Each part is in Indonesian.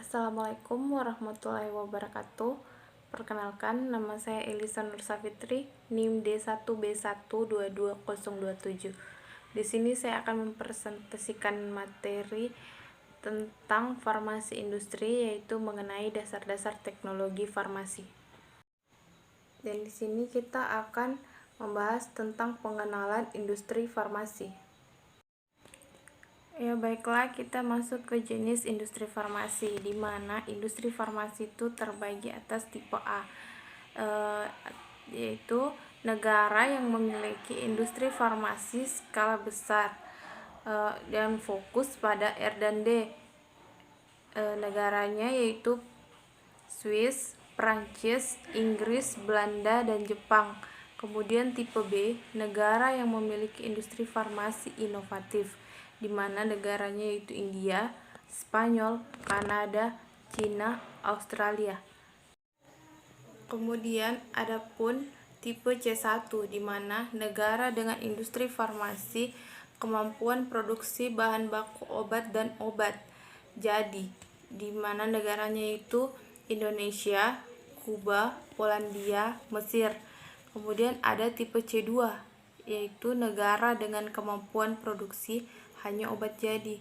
Assalamualaikum warahmatullahi wabarakatuh. Perkenalkan, nama saya Elisa Nur Safitri, NIM D1B1222027. Di sini saya akan mempresentasikan materi tentang farmasi industri, yaitu mengenai dasar-dasar teknologi farmasi. Dan di sini kita akan membahas tentang pengenalan industri farmasi. Ya baiklah, kita masuk ke jenis industri farmasi, di mana industri farmasi itu terbagi atas tipe A, yaitu negara yang memiliki industri farmasi skala besar dan fokus pada R dan D. Negaranya yaitu Swiss, Prancis, Inggris, Belanda, dan Jepang. Kemudian tipe B, negara yang memiliki industri farmasi inovatif, di mana negaranya yaitu India, Spanyol, Kanada, Cina, Australia. Kemudian adapun tipe C1, di mana negara dengan industri farmasi, kemampuan produksi bahan baku obat dan obat jadi, di mana negaranya yaitu Indonesia, Kuba, Polandia, Mesir. Kemudian ada tipe C2, yaitu negara dengan kemampuan produksi hanya obat jadi.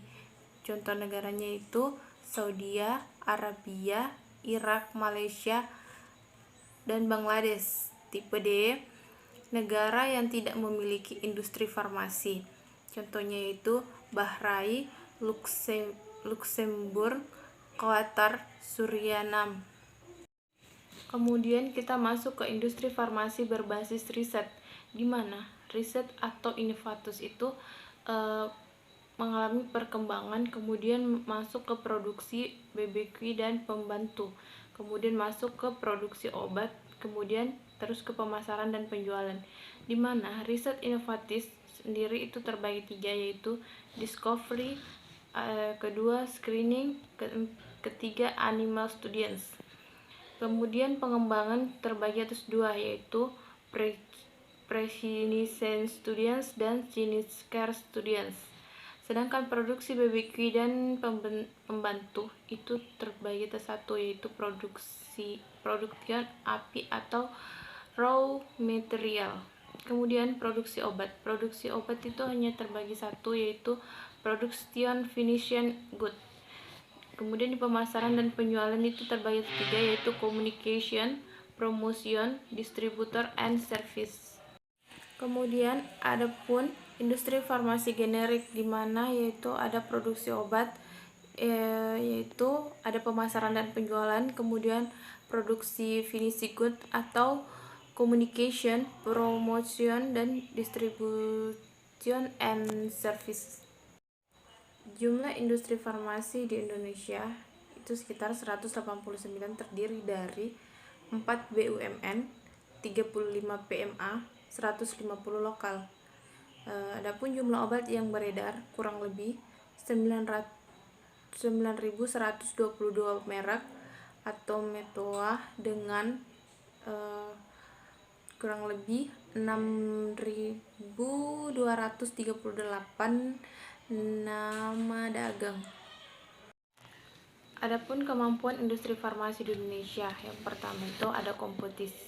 Contoh negaranya itu Saudi Arabia, Irak, Malaysia, dan Bangladesh. Tipe D, negara yang tidak memiliki industri farmasi. Contohnya yaitu Bahrain, Luxembourg, Qatar, Suriname. Kemudian kita masuk ke industri farmasi berbasis riset, di mana riset atau inovatus itu mengalami perkembangan, kemudian masuk ke produksi BBQ dan pembantu, kemudian masuk ke produksi obat, kemudian terus ke pemasaran dan penjualan, di mana riset inovatif sendiri itu terbagi tiga, yaitu discovery, kedua screening, ketiga animal studies. Kemudian pengembangan terbagi atas dua, yaitu preclinical studies dan clinical studies. Sedangkan produksi BBQ dan pembantu itu terbagi atas satu, yaitu production API atau raw material. Kemudian produksi obat itu hanya terbagi satu, yaitu production finished good. Kemudian di pemasaran dan penjualan itu terbagi tiga, yaitu communication, promotion, distributor, and service. Kemudian adapun industri farmasi generik, di mana yaitu ada produksi obat, yaitu ada pemasaran dan penjualan, kemudian produksi finished good atau communication, promotion, dan distribution and service. Jumlah industri farmasi di Indonesia itu sekitar 189, terdiri dari 4 BUMN, 35 PMA, 150 lokal. Adapun jumlah obat yang beredar kurang lebih 9.122 merek atau metoa dengan kurang lebih 6.238 nama dagang. Adapun kemampuan industri farmasi di Indonesia, yang pertama itu ada kompetensi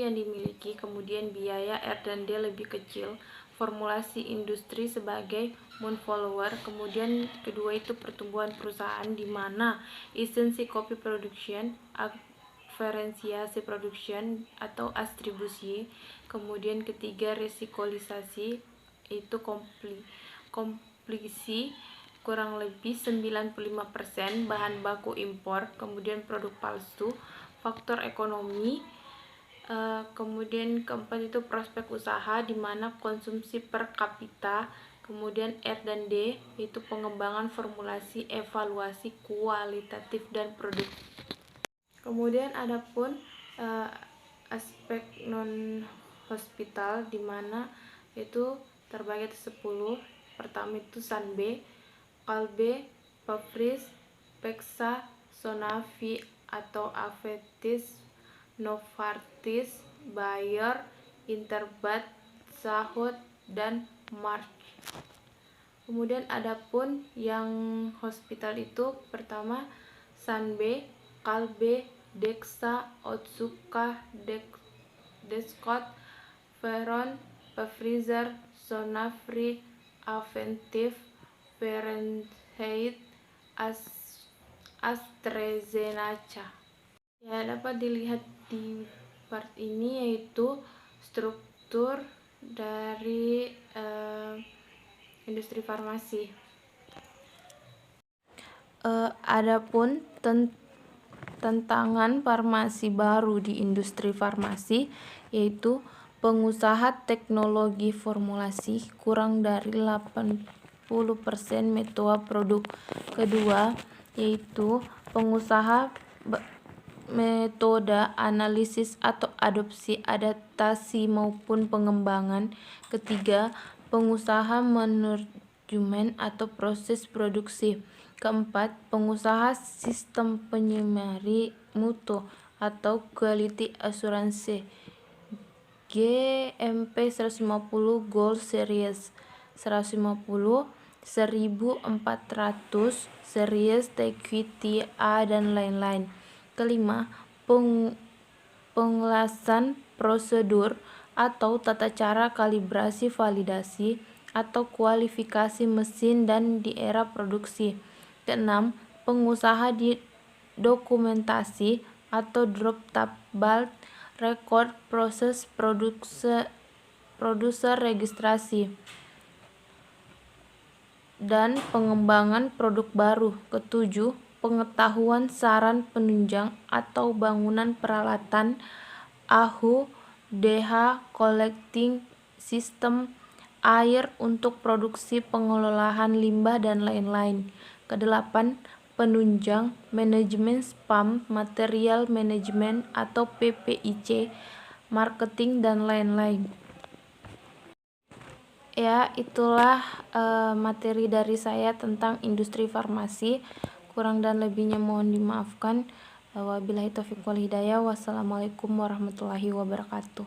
yang dimiliki, kemudian biaya R&D lebih kecil, formulasi industri sebagai monofollower, kemudian kedua itu pertumbuhan perusahaan, di mana esensi copy production, diferensiasi production atau distribusi, kemudian ketiga resikolisasi, itu kompliksi kurang lebih 95% bahan baku impor, kemudian produk palsu, faktor ekonomi, kemudian keempat itu prospek usaha, di mana konsumsi per kapita, kemudian R dan D itu pengembangan formulasi, evaluasi kualitatif dan produk. Kemudian adapun aspek non hospital, di mana itu terbagi atas 10. Pertama itu Sanbe, Kalbe, Papris, Pexa, Sonavi atau Aventis, Novartis, Bayer, Interbat, Sahut, dan March. Kemudian adapun yang hospital itu pertama Sanbe, Kalbe, Dexa, Otsuka, Descott, Veron, Pfizer, Sonafri, Aventiv, Fahrenheit, AstraZeneca. Ya, dapat dilihat di part ini yaitu struktur dari industri farmasi. Adapun tantangan farmasi baru di industri farmasi yaitu pengusaha teknologi formulasi kurang dari 80% metoa produk. Kedua yaitu pengusaha metode analisis atau adopsi, adaptasi maupun pengembangan. Ketiga, pengusaha manajemen atau proses produksi. Keempat, pengusaha sistem penyemari mutu atau quality assurance GMP 150 Gold Series, 150, 1400 Series TQT A dan lain-lain. Kelima, pengelasan prosedur atau tata cara kalibrasi validasi atau kualifikasi mesin dan di era produksi. Keenam, pengusaha di dokumentasi atau drop bulk record proses produser registrasi dan pengembangan produk baru. Ketujuh, pengetahuan saran penunjang atau bangunan peralatan AHU, DH, collecting system, air untuk produksi, pengelolaan limbah dan lain-lain. Kedelapan, penunjang, manajemen spam, material manajemen atau PPIC, marketing dan lain-lain. Ya, itulah materi dari saya tentang industri farmasi. Kurang dan lebihnya mohon dimaafkan. Wabillahi taufiq wal hidayah. Wassalamualaikum warahmatullahi wabarakatuh.